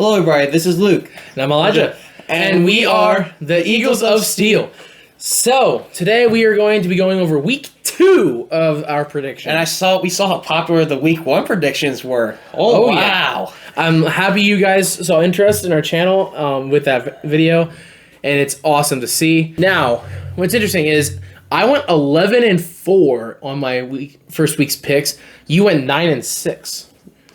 Hello, everybody. This is Luke. And I'm Elijah. And we are the Eagles of Steel. So, today we are going to be going over week 2 of our predictions. And we saw how popular the week 1 predictions were. Oh, wow. Yeah. I'm happy you guys saw interest in our channel with that video. And it's awesome to see. Now, what's interesting is I went 11-4 on my first week's picks. You went 9-6.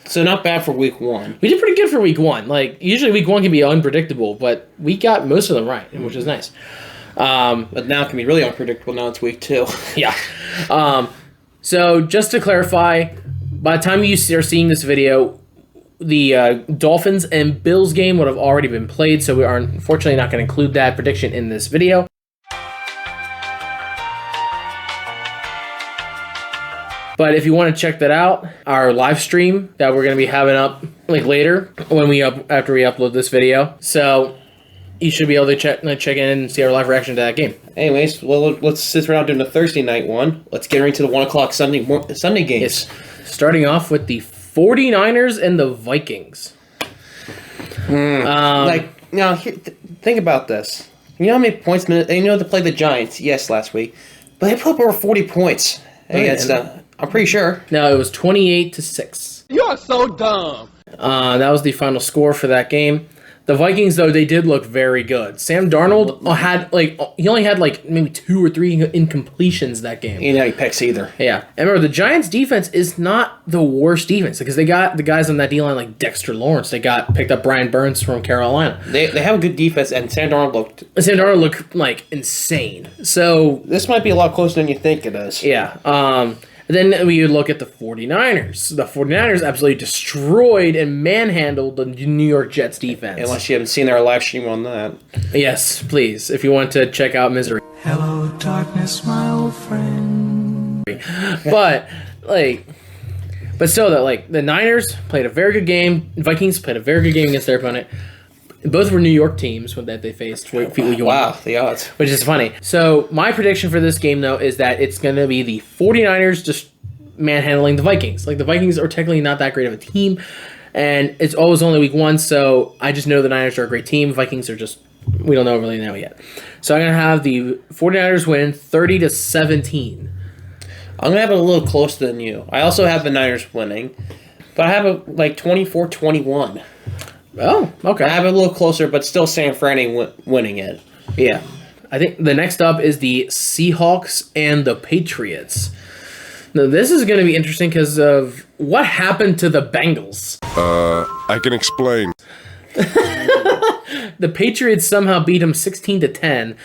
So not bad for week 1. We did pretty good for week 1. Like, usually week 1 can be unpredictable, but we got most of them right, which is nice. But now it can be really unpredictable. Now it's week 2. Yeah. So just to clarify, by the time you are seeing this video, the Dolphins and Bills game would have already been played, so we are unfortunately not going to include that prediction in this video. But if you want to check that out, our live stream that we're going to be having up like later after we upload this video. So you should be able to check in and see our live reaction to that game. Anyways, well, since we're not doing the Thursday night one, let's get right into the 1 o'clock Sunday games. Yes. Starting off with the 49ers and the Vikings. Think about this. You know how many points? They know they played the Giants, yes, last week, but they put up over 40 points against them. I'm pretty sure. No, it was 28-6. You're so dumb. That was the final score for that game. The Vikings, though, they did look very good. Sam Darnold he only had maybe 2 or 3 incompletions that game. He didn't have any picks either. Yeah. And remember, the Giants' defense is not the worst defense because they got the guys on that D-line like Dexter Lawrence. They picked up Brian Burns from Carolina. They have a good defense, and Sam Darnold looked like insane. So this might be a lot closer than you think it is. Yeah. Then we look at the 49ers. The 49ers absolutely destroyed and manhandled the New York Jets defense. Unless you haven't seen our live stream on that. Yes, please, if you want to check out Misery. Hello, darkness, my old friend. But still, though, the Niners played a very good game. Vikings played a very good game against their opponent. Both were New York teams that they faced. Wow, the odds. Which is funny. So, my prediction for this game, though, is that it's going to be the 49ers just manhandling the Vikings. The Vikings are technically not that great of a team, and it's always only week 1, so I just know the Niners are a great team. Vikings are just, we don't really know yet. So, I'm going to have the 49ers win 30-17. I'm going to have it a little closer than you. I also have the Niners winning, but I have it 24-21. Oh, okay. I have it a little closer, but still San Fran winning it. Yeah. I think the next up is the Seahawks and the Patriots. Now, this is going to be interesting because of what happened to the Bengals. I can explain. The Patriots somehow beat them 16-10,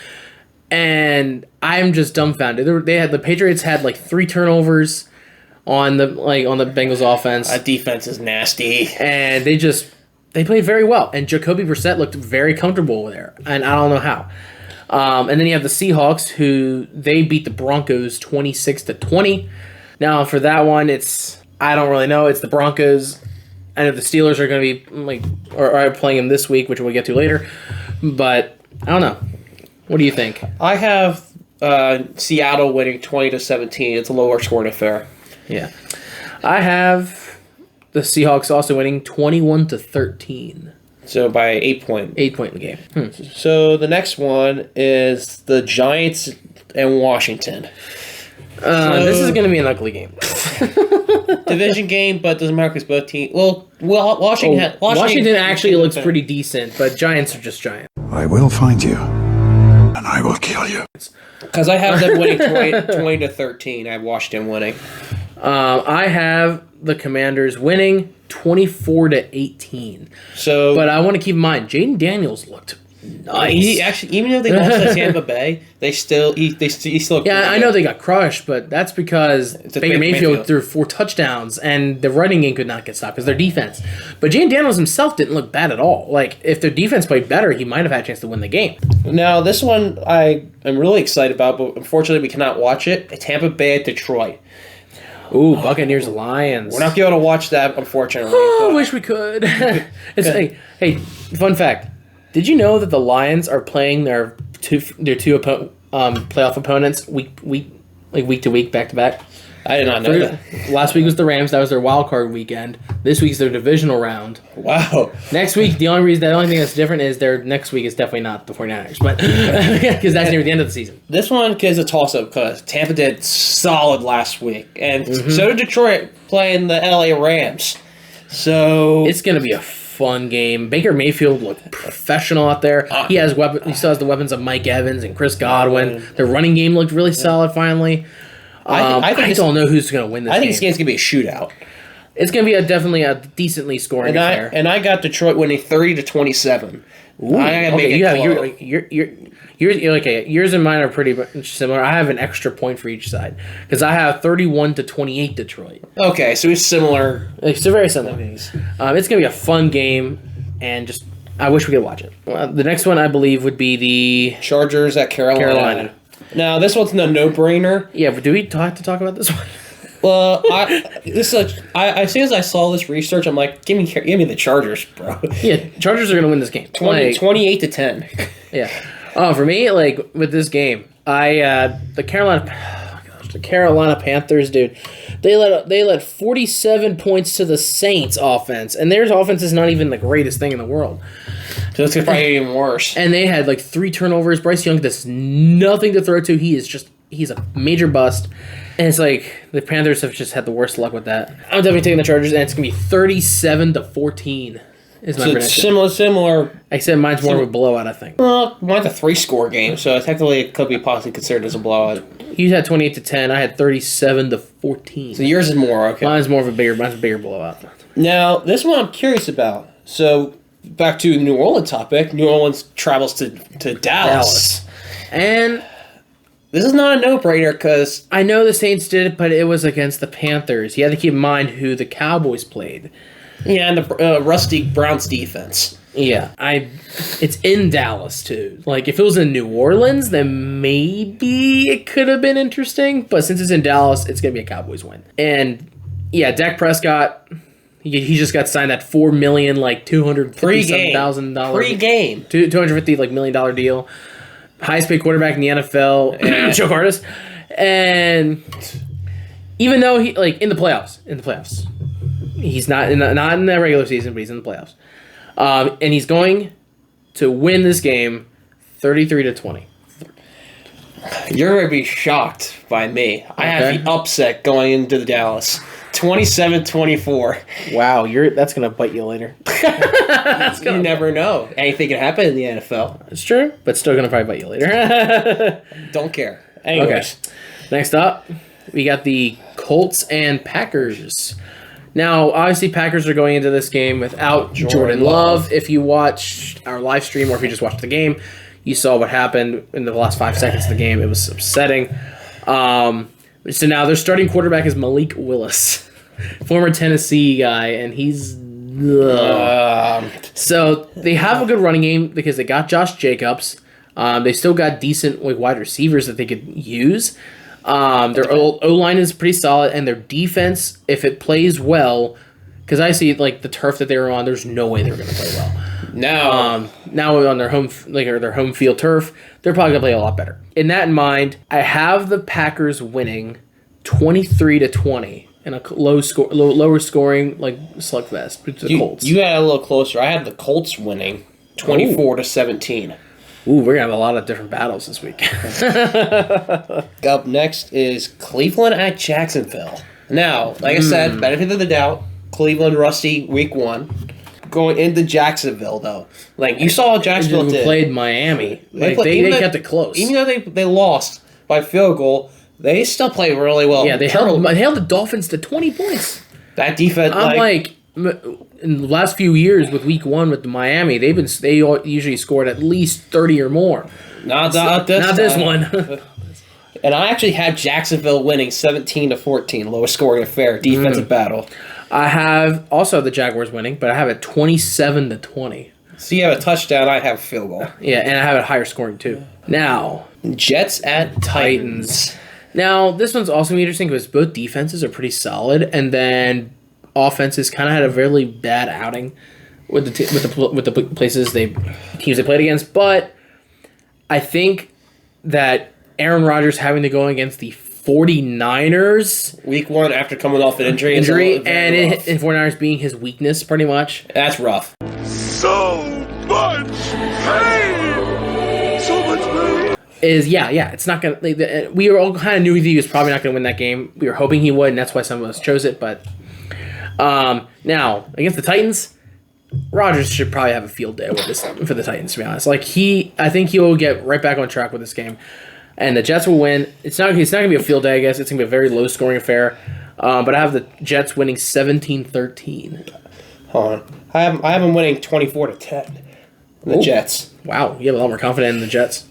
and I'm just dumbfounded. The Patriots had 3 turnovers on the Bengals offense. That defense is nasty, and they played very well, and Jacoby Brissett looked very comfortable there, and I don't know how. And then you have the Seahawks, who they beat the Broncos 26-20. Now, for that one, I don't really know. It's the Broncos. I know the Steelers are going to be are playing them this week, which we'll get to later. But I don't know. What do you think? I have Seattle winning 20-17. It's a lower scoring affair. Yeah, I have the Seahawks also winning 21-13. So by 8 point. 8 point in the game. So the next one is the Giants and Washington. This is going to be an ugly game. Division game, but doesn't matter because both teams. Well, Washington actually looks pretty decent, but Giants are just Giants. I will find you, and I will kill you. Because I have them winning 20-13. I have Washington winning. I have the Commanders winning 24-18. But I want to keep in mind, Jaden Daniels looked nice. He actually, even though they lost to Tampa Bay, he still. Yeah, I know they got crushed, but that's because Baker Mayfield threw 4 touchdowns, and the running game could not get stopped because their defense. But Jaden Daniels himself didn't look bad at all. If their defense played better, he might have had a chance to win the game. Now, this one I am really excited about, but unfortunately we cannot watch it. Tampa Bay at Detroit. Ooh, Buccaneers Lions. We're not going to watch that, unfortunately. Oh, I wish we could. Hey, fun fact. Did you know that the Lions are playing their two playoff opponents week to week, back to back? I did not know that. Last week was the Rams. That was their wild card weekend. This week's their divisional round. Wow. Next week, the only thing that's different is their next week is definitely not the 49ers, but because that's near the end of the season. This one is a toss-up because Tampa did solid last week, and so did Detroit playing the LA Rams. So it's going to be a fun game. Baker Mayfield looked professional out there. He still has the weapons of Mike Evans and Chris Godwin. The running game looked really solid finally. I don't know who's going to win this game. I think this game's going to be a shootout. It's going to be definitely a decently scoring affair. And I got Detroit winning 30-27. Ooh, I gotta make it okay. Yours and mine are pretty much similar. I have an extra point for each side because I have 31-28 Detroit. Okay, so it's similar. It's very similar. It's going to be a fun game, and just I wish we could watch it. The next one I believe would be the Chargers at Carolina. Now this one's a no-brainer. Yeah, but do we have to talk about this one? Well, as soon as I saw this research, I'm like, give me the Chargers, bro. Yeah, Chargers are gonna win this game. 28-10. Yeah. Oh, for me, like with this game, the Carolina Panthers, dude, they let 47 points to the Saints offense, and their offense is not even the greatest thing in the world. So it's probably even worse. And they had like 3 turnovers. Bryce Young does nothing to throw to. He's a major bust. And it's like the Panthers have just had the worst luck with that. I'm definitely taking the Chargers, and it's going to be 37-14 is my prediction. It's similar. Except mine's more of a blowout, I think. Well, mine's a 3-score game, so technically it could be possibly considered as a blowout. You had 28-10. I had 37-14. So yours is more, okay. Mine's a bigger blowout. Now, this one I'm curious about. So, back to the New Orleans topic. New Orleans travels to Dallas. And this is not a no-brainer because I know the Saints did it, but it was against the Panthers. You had to keep in mind who the Cowboys played. Yeah, and the rusty Browns defense. Yeah, it's in Dallas too. Like if it was in New Orleans, then maybe it could have been interesting. But since it's in Dallas, it's gonna be a Cowboys win. And yeah, Dak Prescott, he just got signed that $4 million, like $257,000 pre-game $250 $1 deal. Highest paid quarterback in the NFL, and Joe Curtis. And even though he in the playoffs, he's not in the regular season, but he's in the playoffs. And he's going to win this game 33-20. You're going to be shocked by me. I have the upset going into the Dallas. 27-24. Wow, that's going to bite you later. You never know. Anything can happen in the NFL. It's true, but still going to probably bite you later. Don't care. Anyways. Okay. Next up, we got the Colts and Packers. Now, obviously, Packers are going into this game without Jordan Love. If you watched our live stream or if you just watched the game, you saw what happened in the last 5 seconds of the game. It was upsetting. So now their starting quarterback is Malik Willis, former Tennessee guy, and he's... So they have a good running game because they got Josh Jacobs. They still got decent wide receivers that they could use. Their O-line is pretty solid, and their defense, if it plays well, because I see the turf that they were on, there's no way they're going to play well. Now on their home field turf, they're probably going to play a lot better. In that in mind, I have the Packers winning 23-20 in a lower scoring slugfest with the Colts. You had a little closer. I had the Colts winning 24-17. Ooh, we're going to have a lot of different battles this week. Up next is Cleveland at Jacksonville. Now, like I said, benefit of the doubt, Cleveland rusty week 1. Going into Jacksonville, though. You saw what Jacksonville did. Played Miami. They kept it close. Even though they lost by field goal, they still played really well. Yeah, they held the Dolphins to 20 points. That defense, in the last few years with week 1 with the Miami, they usually scored at least 30 or more. Not this one. And I actually had Jacksonville winning 17-14, lowest scoring affair, defensive battle. I have also the Jaguars winning, but I have it 27-20. So you have a touchdown, I have a field goal. Yeah, and I have it higher scoring too. Now, Jets at Titans. Now, this one's also interesting because both defenses are pretty solid, and then offenses kind of had a really bad outing with the teams they played against. But I think that Aaron Rodgers having to go against the 49ers. Week 1 after coming off an injury. And rough. 49ers being his weakness, pretty much. That's rough. So much pain! So much pain! It's not going to... We were all kind of knew he was probably not going to win that game. We were hoping he would, and that's why some of us chose it, but... now, against the Titans, Rodgers should probably have a field day with this for the Titans, to be honest. Like, I think he will get right back on track with this game. And the Jets will win. It's not going to be a field day, I guess. It's going to be a very low-scoring affair. But I have the Jets winning 17-13. Hold on. I have them winning 24-10. The Jets. Wow, you have a lot more confidence in the Jets.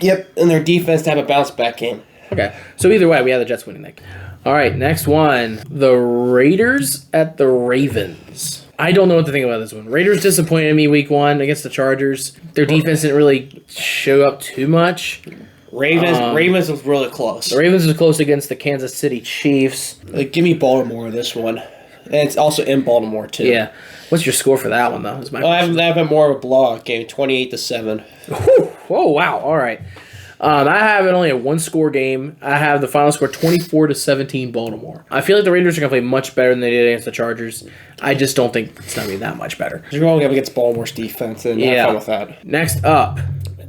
Yep, and their defense to have a bounce-back game. Okay, so either way, we have the Jets winning that game. All right, next one. The Raiders at the Ravens. I don't know what to think about this one. Raiders disappointed me week 1 against the Chargers. Their defense didn't really show up too much. Ravens was really close. The Ravens was close against the Kansas City Chiefs. Give me Baltimore this one. And it's also in Baltimore, too. Yeah. What's your score for that one, though? I have been more of a blowout game, 28-7. Oh, wow. All right. I have it only a one-score game. I have the final score 24-17 Baltimore. I feel like the Raiders are going to play much better than they did against the Chargers. I just don't think it's going to be that much better. You're going up against Baltimore's defense, and have fun with that. Next up.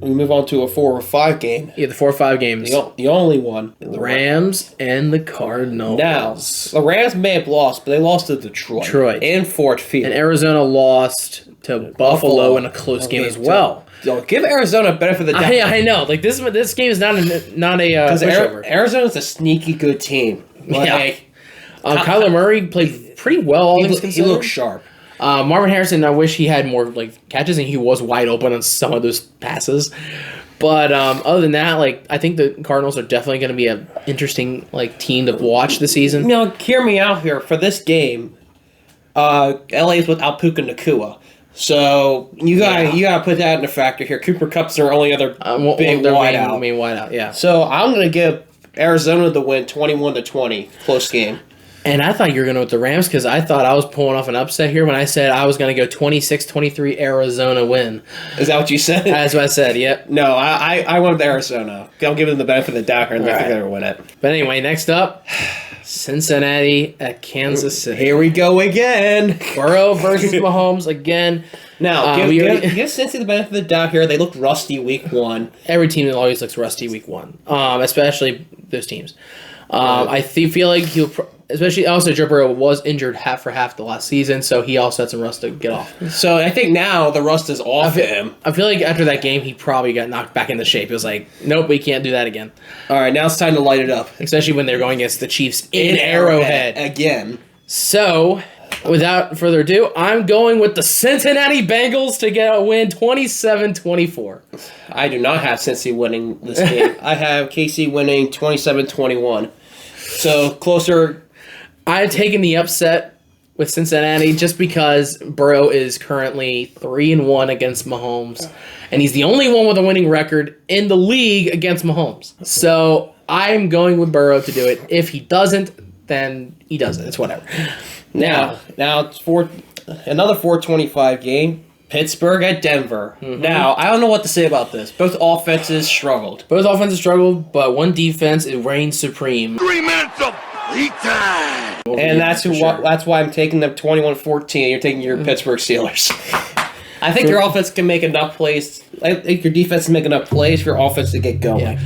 We move on to a 4 or 5 game. Yeah, the 4 or 5 games. The only one. The Rams and the Cardinals. Now, the Rams may have lost, but they lost to Detroit. And Ford Field. And Arizona lost to Buffalo in a close game as well. Give Arizona benefit of the doubt. I know. Like this game is not a pushover. Arizona's a sneaky good team. Kyler Murray played pretty well. He looked sharp. Marvin Harrison, I wish he had more catches, and he was wide open on some of those passes. But other than that, I think the Cardinals are definitely going to be an interesting team to watch this season. Now, hear me out here. For this game, LA is without Puka Nacua. So you gotta put that in a factor here. Cooper Kupp's their only other big wideout. Main wideout, yeah. So I'm gonna give Arizona the win, 21-20, close game. And I thought you were going to with the Rams because I thought I was pulling off an upset here when I said I was going to go 26-23 Arizona win. Is that what you said? That's what I said, yep. No, I wanted Arizona. I'll give them the benefit of the doubt here and I think they're going to win it. But anyway, next up, Cincinnati at Kansas City. Here we go again. Burrow versus Mahomes again. Now, give Cincy the benefit of the doubt here. They looked rusty week 1. Every team always looks rusty week 1, especially those teams. I feel like he'll... Especially, also, Joe Burrow was injured half the last season, so he also had some rust to get off. So I think now the rust is off him. I feel like after that game, he probably got knocked back into shape. He was like, nope, we can't do that again. All right, now it's time to light it up. Especially when they're going against the Chiefs in Arrowhead. Again. So, without further ado, I'm going with the Cincinnati Bengals to get a win 27-24. I do not have Cincy winning this game. I have KC winning 27-21. So, closer... I've taken the upset with Cincinnati just because Burrow is currently 3-1 against Mahomes, and he's the only one with a winning record in the league against Mahomes. So I'm going with Burrow to do it. If he doesn't, then he doesn't. It's whatever. Now it's another 4:25 game. Pittsburgh at Denver. Mm-hmm. Now, I don't know what to say about this. Both offenses struggled. But one defense, it reigned supreme. 3 minutes of lead time. And that's why I'm taking them 21-14. You're taking your Pittsburgh Steelers. I think your offense can make enough plays. I think your defense can make enough plays for your offense to get going. Yeah.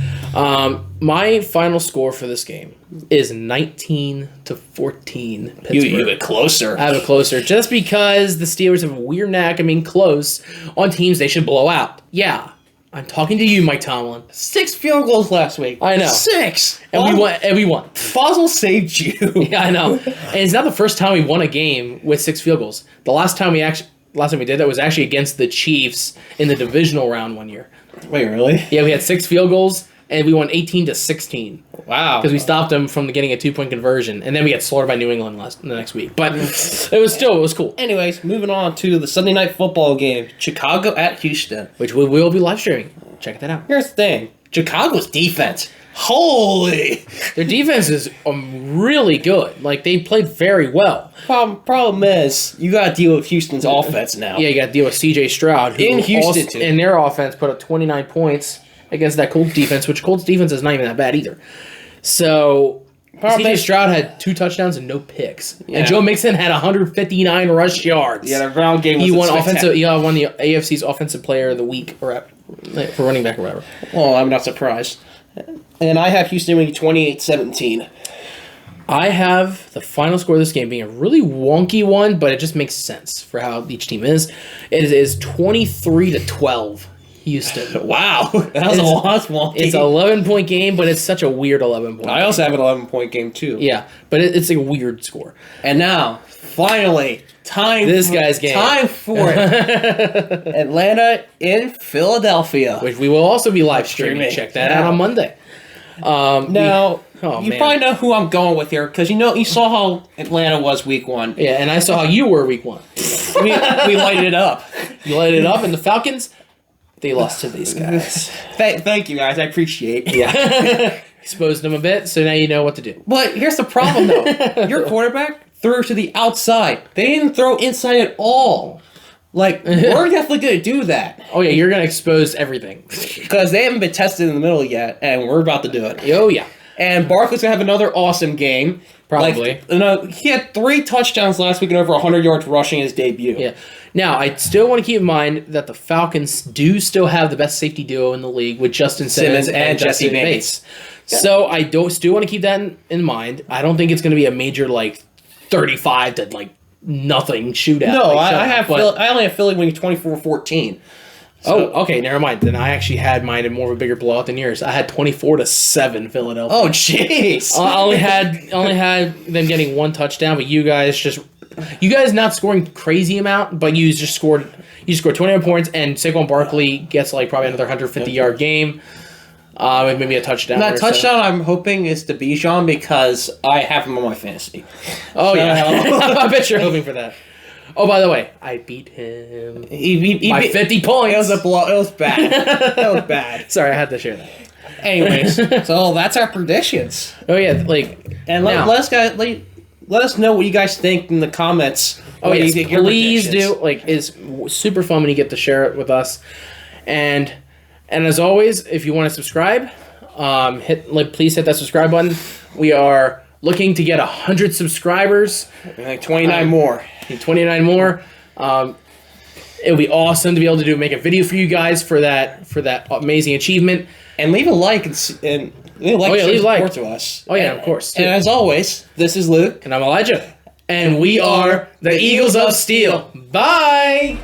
My final score for this game is 19-14 Pittsburgh. You have it closer. I have it closer. Just because the Steelers have a weird knack of being close on teams they should blow out. Yeah. I'm talking to you, Mike Tomlin. 6 field goals last week. I know. 6! And we won. Fossil saved you. Yeah, I know. And it's not the first time we won a game with 6 field goals. The last time we did that was actually against the Chiefs in the divisional round one year. Wait, really? Yeah, we had 6 field goals, and we won 18-16. Wow. Because we stopped them from getting a 2-point conversion, and then we got slaughtered by New England the next week. But it was cool. Anyways, moving on to the Sunday Night Football game. Chicago at Houston. Which we will be live streaming. Check that out. Here's the thing. Chicago's defense. Holy! Their defense is really good. They played very well. Problem is, you got to deal with Houston's offense now. Yeah, you got to deal with C.J. Stroud. In Houston, too. And their offense put up 29 points against that Colts defense, which Colts defense is not even that bad either. So Probably- CJ Stroud had 2 touchdowns and no picks. Yeah. And Joe Mixon had 159 rush yards. Yeah, the round game was He won spectacular. He won the AFC's Offensive Player of the Week or for running back or whatever. Well, I'm not surprised. And I have Houston winning 28-17. I have the final score of this game being a really wonky one, but it just makes sense for how each team is. It is 23-12, Houston. Wow, that's a lot small. It's an 11-point game, but it's such a weird 11-point. I also have an 11-point game too. Yeah, but it's a weird score. And now, finally, time Guy's game. Time for it. Atlanta in Philadelphia. Which we will also be live streaming. Streaming. Check that out on Monday. Now, you man. probably know who I'm going with here because you saw how Atlanta was week 1. Yeah, and I saw how you were week 1. we lighted it up. You lighted it up, and the Falcons, they lost to these guys. Thank you guys, I appreciate it. Yeah. Exposed them a bit, so now you know what to do. But here's the problem though. Your quarterback threw to the outside. They didn't throw inside at all. Like, we're definitely going to do that. Oh, yeah, you're going to expose everything. Because they haven't been tested in the middle yet, and we're about to do it. Oh, yeah. And Barkley's going to have another awesome game. Probably. He had 3 touchdowns last week and over 100 yards rushing his debut. Yeah. Now, I still want to keep in mind that the Falcons do still have the best safety duo in the league with Justin Simmons and Jesse Bates. So I still want to keep that in mind. I don't think it's going to be a major, 35 to, nothing shootout. No, I only have Philly winning 24-14. Okay, never mind. Then I actually had mine in more of a bigger blowout than yours. I had 24-7 Philadelphia. Oh, jeez. I only had them getting 1 touchdown, but you guys not scoring crazy amount, but you scored 21 points, and Saquon Barkley gets probably another 150-yard game. With maybe a touchdown. That touchdown, I'm hoping, is to Bijan because I have him on my fantasy. Oh, yeah. I bet you're hoping for that. Oh, by the way, I beat him by 50 points. It was a blow. It was bad. That was bad. Sorry, I had to share that. Anyways, so that's our predictions. Oh, yeah. And let us know what you guys think in the comments. Oh, yes, you think your please predictions. do. It's super fun when you get to share it with us. And as always, if you want to subscribe, please hit that subscribe button. We are looking to get 100 subscribers. 29 more. 29 more. It would be awesome to be able to make a video for you guys for that amazing achievement. And leave a like and leave a support to us. Oh yeah, of course. And as always, this is Luke. And I'm Elijah. And we are the Eagles of Steel. Bye!